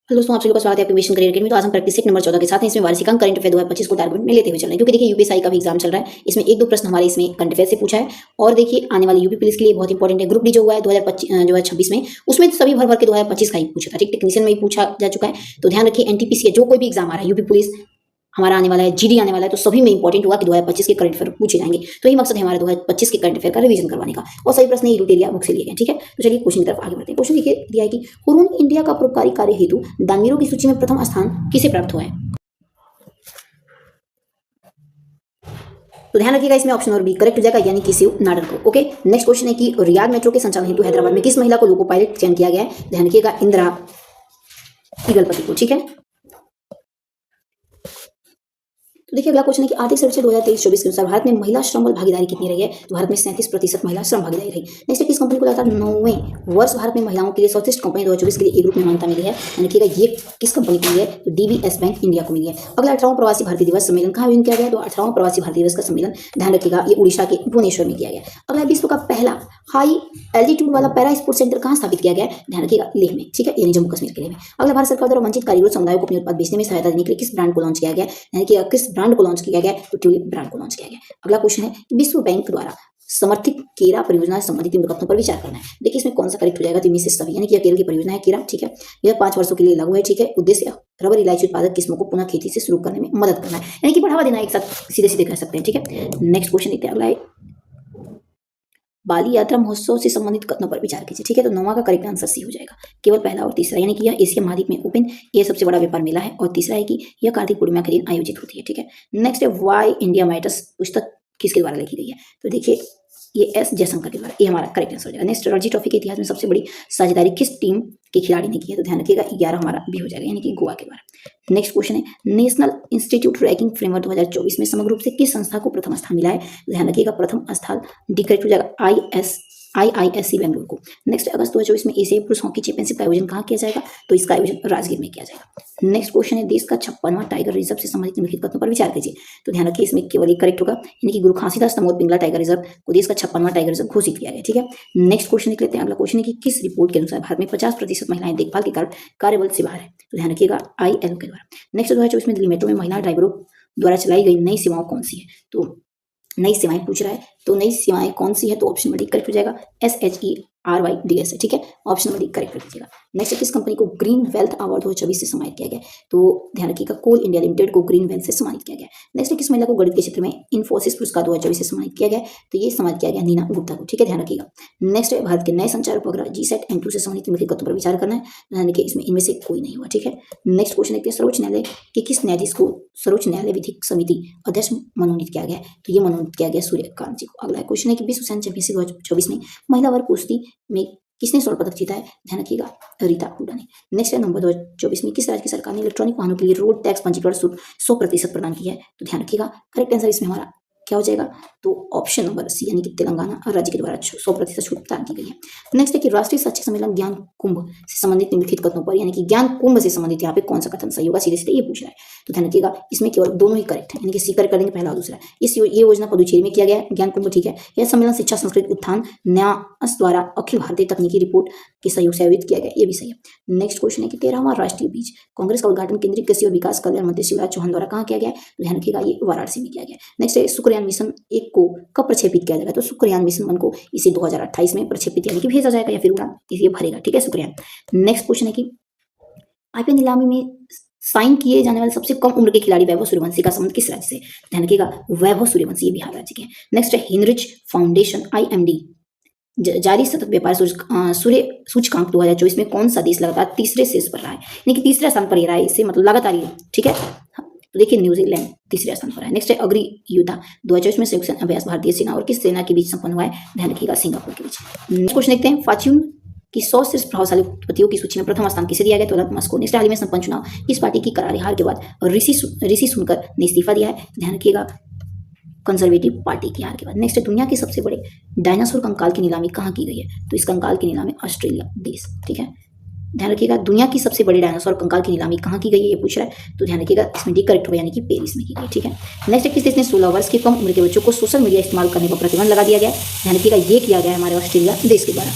Hello दोस्तों, आप सभी का स्वागत है आपके मिशन करियर अकेडमी। तो आज हम प्रैक्टिस सेट नंबर 14 के साथ हैं। इसमें वार्षिक अंक करंट अफेयर 2025 को टारगेट में लेते हुए चल रहे हैं, क्योंकि देखिए यूपीएससी का भी एग्जाम चल रहा है। इसमें एक दो प्रश्न हमारे इसमें करंट अफेयर से पूछा है, और देखिए आने वाले यूपी पुलिस के लिए बहुत इंपॉर्टेंट है। ग्रुप डी जो हुआ है 2026 में, उसमें तो सभी भर भर के 2025 का ही पूछा था। ठीक, टेक्नीशियन में भी पूछा जा चुका है। तो ध्यान रखिए, एनटीपीसी जो कोई भी एग्जाम आ रहा है, यूपी पुलिस हमारा आने वाला है, जीडी आने वाला है, तो सभी में इंपॉर्टेंट होगा कि 2025 के करंट अफेयर पूछे जाएंगे। तो यही मकसद है हमारे 2025 के करंट अफेयर का रिवीजन करवाने का, और सभी प्रश्न रूट एरिया बुक से लिए गए। ठीक है, तो चलिए क्वेश्चन की तरफ आगे बढ़ते हैं। क्वेश्चन देखिए दिया है कि हुरून इंडिया का परोपकारी कार्य हेतु दानवीरों की सूची में प्रथम स्थान किसे प्राप्त हुआ है। तो ध्यान रखिएगा, इसमें ऑप्शन और बी करेक्ट हो जाएगा, यानी कि शिव नाडर को। ओके, नेक्स्ट क्वेश्चन है कि रियाद मेट्रो के संचालन हेतु हैदराबाद में किस महिला को लोको पायलट चयन किया गया है। ध्यान रखिएगा, इंदिरा ईगलपति को। ठीक है, तो देखिए अगला क्वेश्चन है कि आर्थिक सर्वेक्षण 2023-24 के अनुसार भारत में महिला श्रम बल भागीदारी कितनी रही है। तो भारत में 37% महिला श्रम भागीदारी रही। नेक्स्ट है, किस कंपनी को लगातार 9वें वर्ष भारत में महिलाओं के लिए सर्वश्रेष्ठ कंपनी 2024 के लिए एक रूप में मान्यता मिली है। देखिएगा ये किस कंपनी को मिली है। तो डीबीएस बैंक इंडिया को मिली है। अगला 18वां प्रवासी भारतीय दिवस सम्मेलन कहाँ आयोजन किया गया। तो 18वां प्रवासी भारतीय दिवस का सम्मेलन ध्यान रखिएगा ये उड़ीसा के भुवनेश्वर में किया गया। अगला विश्व का पहला हाई एल्टीट्यूड वाला पैरा स्पोर्ट्स सेंटर कहाँ स्थापित किया गया है। ध्यान रखिएगा लेह में। ठीक है, यानी जम्मू कश्मीर के लेह में। अगला भारत सरकार द्वारा वंचित कारीगर समुदायों को अपने उत्पाद बेचने में सहायता देने के लिए किस ब्रांड को लॉन्च किया गया। यानी कि किस ब्रांड को लॉन्च किया गया, तो ट्यूलिप ब्रांड को लॉन्च किया गया। अगला क्वेश्चन है कि विश्व बैंक द्वारा समर्थित केरा परियोजना से संबंधित निम्नलिखित पर विचार करना है। देखिए इसमें कौन सा करेक्ट हो जाएगा। तो इनमें से सभी, यानी कि केरल की परियोजना है केरा। ठीक है, यह 5 वर्षों के लिए लागू है। ठीक है, उद्देश्य रबर इलायची उत्पादक किस्मों को पुनः खेती से शुरू करने में मदद करना है, यानी कि बढ़ावा देना, एक साथ सीधे सीधे कह सकते हैं। ठीक है, नेक्स्ट क्वेश्चन देखते हैं। अगला है बाली यात्रा महोत्सव से संबंधित कथनों पर विचार कीजिए। ठीक है, तो 9वां का करेक्ट आंसर सी हो जाएगा, केवल पहला और तीसरा, यानी कि यह एशिया महाद्वीप में ओपन यह सबसे बड़ा व्यापार मेला है, और तीसरा है कि यह कार्तिक पूर्णिमा के दिन आयोजित होती है। ठीक है, नेक्स्ट है वाई इंडिया मैटर्स पुस्तक किसके द्वारा लिखी गई है। तो देखिए ये एस जयशंकर के द्वारा, ये हमारा करेक्ट आंसर हो जाएगा। नेक्स्ट, रणजी ट्रॉफी के इतिहास में सबसे बड़ी साझेदारी किस टीम के खिलाड़ी ने की है। तो ध्यान रखिएगा 11 हमारा भी हो जाएगा, यानी कि गोवा के द्वारा। नेक्स्ट क्वेश्चन है नेशनल इंस्टीट्यूट रैंकिंग फ्रेमवर्क 2024 में समग्र रूप से किस संस्था को प्रथम स्थान मिला है। ध्यान रखिएगा प्रथम स्थान डी करेक्ट हो जाएगा IISc बेंगलुरु को। नेक्स्ट, अगस्त 2024 में एशियाई पुरुष हॉकी चैंपियनशिप का आयोजन कहाँ किया जाएगा। तो इसका आयोजन राजगीर में किया जाएगा। नेक्स्ट क्वेश्चन है देश का 56वां टाइगर रिजर्व से संबंधित निम्नलिखित कथनों पर विचार कीजिए। तो ध्यान रखिए इसमें केवल एक करेक्ट होगा, यानी कि गुरु घासीदास तमोद पिंगला टाइगर रिजर्व को देश का 56वां टाइगर रिजर्व घोषित किया गया। ठीक है, नेक्स्ट क्वेश्चन देख लेते हैं। अगला क्वेश्चन है कि किस रिपोर्ट के अनुसार भारत में 50% महिलाएं देखभाल के कारण कार्यबल से बाहर है। तो ध्यान रखिएगा ILO के द्वारा। नेक्स्ट, 2024 में दिल्ली मेट्रो में महिला ड्राइवरों द्वारा चलाई गई नई सेवाओं कौन सी है। तो नई सेवाएं पूछ रहा है, तो नई सेवाएं कौन सी है। तो ऑप्शन नंबर डी करेक्ट हो जाएगा, SHERYDS है। ठीक है, ऑप्शन नंबर डी करेक्ट कर दीजिएगा। नेक्स्ट, किस कंपनी को ग्रीन वेल्थ अवार्ड 2024 से सम्मानित किया गया। तो ध्यान रखिएगा कोल इंडिया लिमिटेड को ग्रीन वेल्थ से सम्मानित किया गया। नेक्स्ट, किस महिला को गणित के क्षेत्र में इन्फोसिस पुरस्कार 2024 से सम्मानित किया गया। तो ये सम्मानित किया गया नीना गुप्ता को। ठीक है, ध्यान रखिएगा। नेक्स्ट, भारत के नए संचार उपग्रह GSAT M2 से सम्मानित निम्नलिखित कथनों पर विचार करना है। ध्यान रखिए इसमें इनमें से कोई नहीं हुआ। ठीक है, नेक्स्ट क्वेश्चन देखते हैं सर्वोच्च न्यायालय के किस न्यायाधीश को सर्वोच्च न्यायालय विधिक समिति अध्यक्ष मनोनीत किया गया। तो ये मनोनीत किया गया सूर्यकांत जी को। अगला क्वेश्चन है कि विश्व सैन्य चैंपियनशिप 2024 में महिला वर्ग कुश्ती में किसने स्वर्ण पदक जीता है। ध्यान रखिएगा रीता हुड्डा ने। नेक्स्ट है नवंबर 2024 में किस राज्य की सरकार ने इलेक्ट्रॉनिक वाहनों के लिए रोड टैक्स पंजीकरण शुल्क 100% प्रदान किया है। तो ध्यान रखिएगा करेक्ट आंसर इसमें हमारा क्या हो जाएगा। तो ऑप्शन नंबर सी, यानी कि तेलंगाना राज्य के द्वारा 100% छूट प्रदान की गई है। नेक्स्ट है कि राष्ट्रीय शैक्षिक सम्मेलन ज्ञान कुंभ से संबंधित निम्नलिखित कथनों पर, यानी कि ज्ञान कुंभ से संबंधित यहाँ पे कौन सा कथन सही होगा, सीधे सीधे ये पूछ रहा है। तो ध्यान रखिएगा इसमें केवल दोनों ही करेक्ट है, यानी कि सी करेक्ट करेंगे पहला और दूसरा। ये योजना पुदुचेरी में किया गया है ज्ञान कुंभ। ठीक है, यह सम्मेलन शिक्षा संस्कृति उत्थान न्यास द्वारा अखिल भारतीय तकनीकी रिपोर्ट के सहयोग से आयोजित किया गया, ये भी सही है। नेक्स्ट क्वेश्चन है कि 13वां राष्ट्रीय बीज कांग्रेस का उद्घाटन केंद्रीय कृषि और विकास कल्याण मंत्री शिवराज चौहान द्वारा कहाँ किया गया है। तो ध्यान रखिएगा ये वाराणसी में किया गया। नेक्स्ट है शुक्रयान मिशन 1 को कब प्रक्षेपित किया जाएगा। तो शुक्रयान मिशन 1 को इसे 2028 में प्रक्षेपित यानी कि भेजा जाएगा, या फिर उड़ान ये भरेगा। ठीक है, शुक्रयान। नेक्स्ट क्वेश्चन है कि IPL नीलामी में साइन किए जाने वाले सबसे कम उम्र के खिलाड़ी वैभव सूर्यवंशी का संबंध किस राज्य से। ध्यान रखिएगा वैभव सूर्यवंशी ये बिहार राज्य के हैं। नेक्स्ट है हिनरिच फाउंडेशन IMD जारी सतत व्यापार सूचकांक 2024 में कौन सा देश लगातार तीसरे शीर्ष पर रहा है, यानी कि तीसरे स्थान पर ही रहा है, इससे मतलब लगातार ही। ठीक है, तो देखिए न्यूजीलैंड तीसरे स्थान पर है। नेक्स्ट है अग्री युद्ध 2024 में संयुक्त अभ्यास भारतीय सेना और किस सेना के बीच संपन्न हुआ है। ध्यान रखिएगा सिंगापुर के बीच। नेक्स्ट क्वेश्चन देखते हैं फॉर्च्यून की 100 शीर्ष प्रभावशाली उद्योगपतियों की सूची में प्रथम स्थान किसे दिया गया। तो मस्को। नेक्स्ट, हाल ही में संपन्न चुनाव किस पार्टी की करारी हार के बाद ऋषि सुनकर ने इस्तीफा दिया है। ध्यान रखिएगा कंजर्वेटिव पार्टी की हार के बाद। नेक्स्ट, दुनिया के सबसे बड़े डायनासोर कंकाल की नीलामी कहाँ की गई है। तो इस कंकाल की नीलामी ऑस्ट्रेलिया देश। ठीक है, ध्यान रखिएगा दुनिया की सबसे बड़ी डायनासोर कंकाल की नीलामी कहाँ की गई है ये पूछ रहा है। तो ध्यान रखिएगा इसमें डी करेक्ट होगा, यानी कि पेरिस में की गई। ठीक है, नेक्स्ट, किस देश ने 16 वर्ष के कम उम्र के बच्चों को सोशल मीडिया इस्तेमाल करने पर प्रतिबंध लगा दिया गया है। ध्यान रखिएगा ये किया गया है हमारे ऑस्ट्रेलिया देश के द्वारा।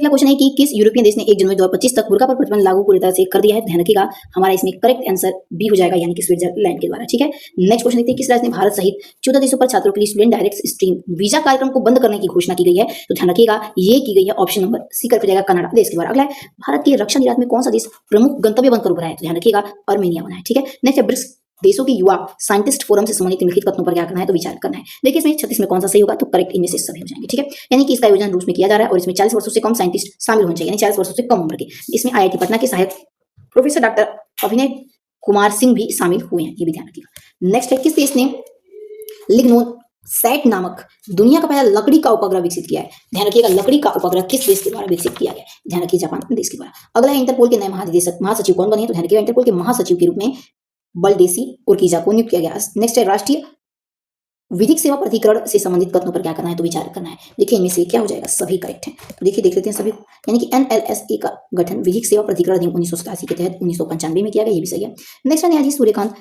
अगला क्वेश्चन है कि किस यूरोपियन देश ने 1 जनवरी 2025 तक बुर्का पर प्रतिबंध लागू पूरी तरह से कर दिया है? ध्यान रखिएगा हमारा इसमें करेक्ट आंसर बी हो जाएगा, यानी कि स्विट्जरलैंड के द्वारा। ठीक है, नेक्स्ट क्वेश्चन देखते हैं, किस राज्य ने भारत सहित 14 देशों पर छात्रों के लिए स्टूडेंट डायरेक्ट स्ट्रीम वीजा कार्यक्रम को बंद करने की घोषणा की गई है? तो ध्यान रखिएगा ये की गई है ऑप्शन नंबर सी कर जाएगा, कनाडा देश के द्वारा। अगला है, भारत के रक्षा निर्यात में कौन सा देश प्रमुख गंतव्य बनकर उभरा है? तो ध्यान रखिएगा आर्मेनिया बना है। ठीक है, नेक्स्ट है, ब्रिक्स देशों की युवा साइंटिस्ट फोरम से संबंधित निम्नलिखित कथनों पर क्या करना है? तो विचार करना है। देखिए इसमें 36 में कौन सा सही होगा? तो करेक्ट इनमें से सभी हो जाएंगे। ठीक है, यानी कि इसका आयोजन रूस में किया जा रहा है और इसमें 40 वर्षों से कम साइंटिस्ट शामिल होने चाहिए, यानी 40 वर्षों से कम उम्र के। इसमें IIT पटना के सहायक प्रोफेसर डॉक्टर अभिनय कुमार सिंह भी शामिल हुए हैं, ये भी ध्यान रखिएगा। नेक्स्ट है, किस देश ने लिग्नो सैट नामक दुनिया का पहला लकड़ी का उपग्रह विकसित किया है? ध्यान रखिएगा लकड़ी का उपग्रह किस देश के द्वारा विकसित किया गया? ध्यान रखिए जापान देश के द्वारा। अगला है, इंटरपोल के नए महासचिव कौन बने हैं? तो ध्यान रखिएगा इंटरपोल के महासचिव के रूप में बलदेसी उर्किजा को नियुक्त किया गया। नेक्स्ट है, राष्ट्रीय विधिक सेवा प्राधिकरण से संबंधित कथनों पर क्या करना है? तो विचार करना है। देखिए इनमें से क्या हो जाएगा? सभी करेक्ट है। तो देखिए देख लेते हैं सभी, यानी कि NLSA का गठन विधिक सेवा प्राधिकरण अधिनियम 1987 के तहत 1995 में किया गया, ये भी सही है। नेक्स्ट है, न्यायाधीश सूर्यकांत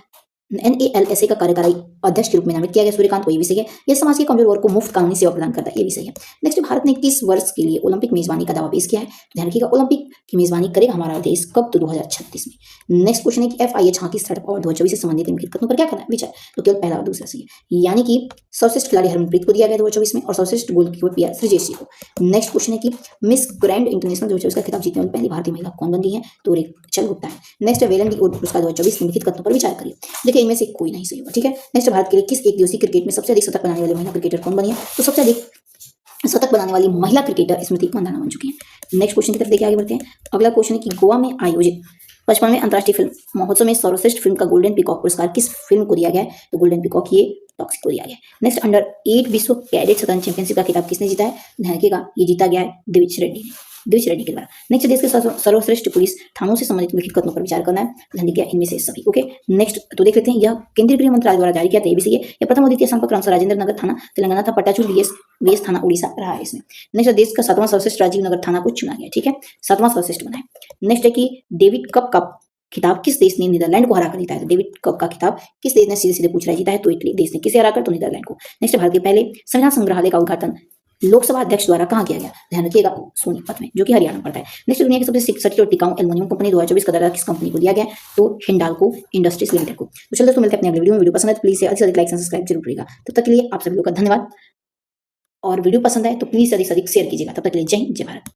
NALSA का कार्यकारी अध्यक्ष के रूप में नामित किया गया सूर्यकांत को, ये भी सही है। यह समाज के कमजोर वर्ग को मुफ्त कानूनी सेवा प्रदान करता है, ये भी सही है। नेक्स्ट, भारत ने किस वर्ष के लिए ओलंपिक मेजबानी का दावा पेश किया है? ध्यान रखिएगा ओलंपिक की मेजबानी करेगा हमारा देश कब? तो 2036 में। नेक्स्ट क्वेश्चन है कि FIH हॉकी स्टार्टअप अवार्ड 2024 से संबंधित निम्नलिखित कथनों पर क्या करना है? विचार। तो केवल पहला और दूसरा सही है, यानी कि सर्वश्रेष्ठ खिलाड़ी हरमनप्रीत को दिया गया 2024 में और सर्वश्रेष्ठ गोलकीपर PR श्रीजेश जी को। नेक्स्ट क्वेश्चन है कि मिस ग्रैंड इंटरनेशनल 2024 का खिताब जीतने वाली पहली भारतीय महिला कौन बन गई है? तो रेचल गुप्ता है। नेक्स्ट है, वेलन डी पुरस्कार 2024 निम्नलिखित कथनों पर विचार करिए। देखिए इनमें से कोई नहीं सही होगा। ठीक है, नेक्स्ट, भारत के लिए किस एक दिवसीय क्रिकेट में सबसे अधिक शतक बनाने वाली महिला क्रिकेटर कौन बनी है? तो सबसे अधिक शतक बनाने वाली महिला क्रिकेटर स्मृति मंदाना बन चुकी है। नेक्स्ट क्वेश्चन की तरफ देखिए आगे बढ़ते हैं। अगला क्वेश्चन है कि गोवा में आयोजित 55वें अंतर्राष्ट्रीय फिल्म महोत्सव में सर्वश्रेष्ठ फिल्म का गोल्डन पीकॉक पुरस्कार किस फिल्म को दिया गया है? तो गोल्डन पीकॉक ये टॉक्सिक को दिया गया है। नेक्स्ट, अंडर 8 विश्व कैडेट शतरंज चैंपियनशिप का खिताब किसने जीता है? ध्यान रखिएगा ये जीता गया है द्विज रेड्डी के द्वारा। नेक्स्ट, देश के सर्वश्रेष्ठ पुलिस थानों से संबंधित लिखित कथनों पर विचार करना है। ध्यान रखिएगा इनमें से सभी। ओके, नेक्स्ट तो देख लेते हैं, यह केंद्रीय गृह मंत्रालय द्वारा जारी किया था, एबीसी है। यह प्रथम और द्वितीय स्थान पर क्रमशः राजेंद्र नगर थाना तेलंगाना था, पट्टाचूर वीएस थाना उड़ीसा रहा है इसमें। नेक्स्ट, देश का 7वां सर्वश्रेष्ठ राजीव नगर थाना को चुना गया। ठीक है, 7वां सर्वश्रेष्ठ बना है। नेक्स्ट है कि डेविड कप का खिताब किस देश ने नीदरलैंड को हराकर जीता है? डेविड कप का खिताब किस देश ने सीधे सीधे पूछ रहा है जीता है? तो इटली देश ने। किसे हराकर? तो नीदरलैंड को। नेक्स्ट, भारत के पहले संविधान संग्रहालय का उद्घाटन लोकसभा अध्यक्ष द्वारा कहां किया गया? ध्यान रखिएगा सोनीपत में, जो कि हरियाणा में पड़ता है। नेक्स्ट, दुनिया की सबसे सटीक और टिकाऊ एल्युमिनियम कंपनी 2024 का दर्जा किस कंपनी को दिया गया? तो हिंडाल्को इंडस्ट्रीज लिमिटेड को। तो चलिए दोस्तों मिलते हैं अपने अगले वीडियो पसंद है तो प्लीज अधिक से अधिक लाइक सब्सक्राइब जरूर करिएगा। तब तक के लिए आप सभी लोग का धन्यवाद, और वीडियो पसंद आए तो प्लीज अधिक से अधिक शेयर कीजिएगा। तब तक के लिए जय हिंद, जय भारत।